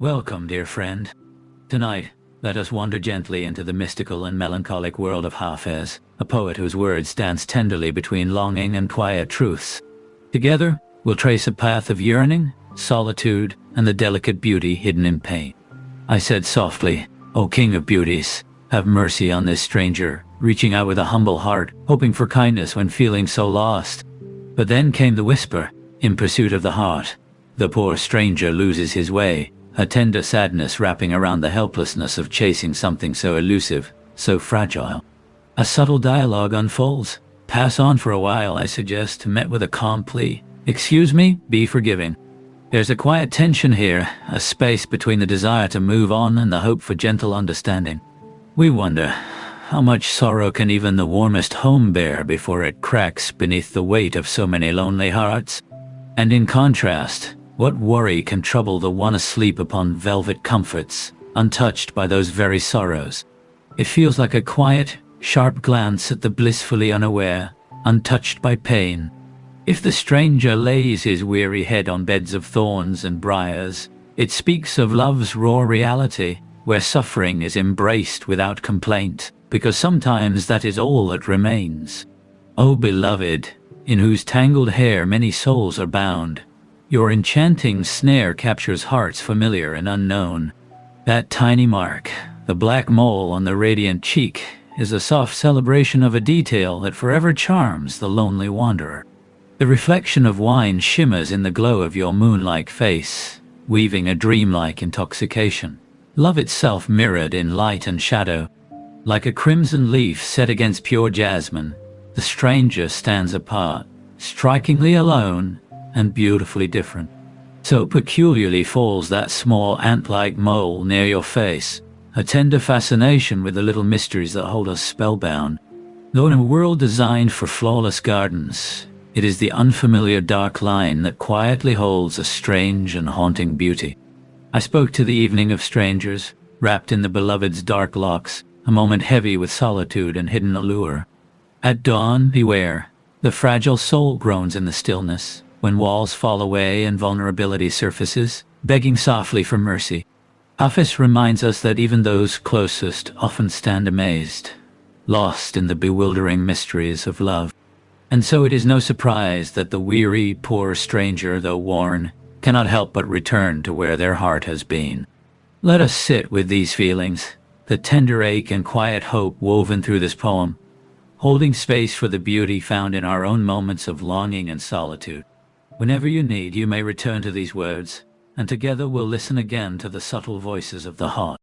Welcome, dear friend. Tonight, let us wander gently into the mystical and melancholic world of Hafez, a poet whose words dance tenderly between longing and quiet truths. Together, we'll trace a path of yearning, solitude, and the delicate beauty hidden in pain. I said softly, "O King of Beauties, have mercy on this stranger," reaching out with a humble heart, hoping for kindness when feeling so lost. But then came the whisper, "In pursuit of the heart, the poor stranger loses his way," a tender sadness wrapping around the helplessness of chasing something so elusive, so fragile. A subtle dialogue unfolds. "Pass on for a while," I suggest, met with a calm plea. "Excuse me, be forgiving." There's a quiet tension here, a space between the desire to move on and the hope for gentle understanding. We wonder, how much sorrow can even the warmest home bear before it cracks beneath the weight of so many lonely hearts? And in contrast, what worry can trouble the one asleep upon velvet comforts, untouched by those very sorrows? It feels like a quiet, sharp glance at the blissfully unaware, untouched by pain. If the stranger lays his weary head on beds of thorns and briars, it speaks of love's raw reality, where suffering is embraced without complaint, because sometimes that is all that remains. O beloved, in whose tangled hair many souls are bound, your enchanting snare captures hearts familiar and unknown. That tiny mark, the black mole on the radiant cheek, is a soft celebration of a detail that forever charms the lonely wanderer. The reflection of wine shimmers in the glow of your moon-like face, weaving a dreamlike intoxication. Love itself mirrored in light and shadow. Like a crimson leaf set against pure jasmine, the stranger stands apart, strikingly alone, and beautifully different. So peculiarly falls that small ant-like mole near your face, a tender fascination with the little mysteries that hold us spellbound. Though in a world designed for flawless gardens, it is the unfamiliar dark line that quietly holds a strange and haunting beauty. I spoke to the evening of strangers, wrapped in the beloved's dark locks, a moment heavy with solitude and hidden allure. At dawn, beware, the fragile soul groans in the stillness, when walls fall away and vulnerability surfaces, begging softly for mercy. Hafiz reminds us that even those closest often stand amazed, lost in the bewildering mysteries of love. And so it is no surprise that the weary, poor stranger, though worn, cannot help but return to where their heart has been. Let us sit with these feelings, the tender ache and quiet hope woven through this poem, holding space for the beauty found in our own moments of longing and solitude. Whenever you need, you may return to these words, and together we'll listen again to the subtle voices of the heart.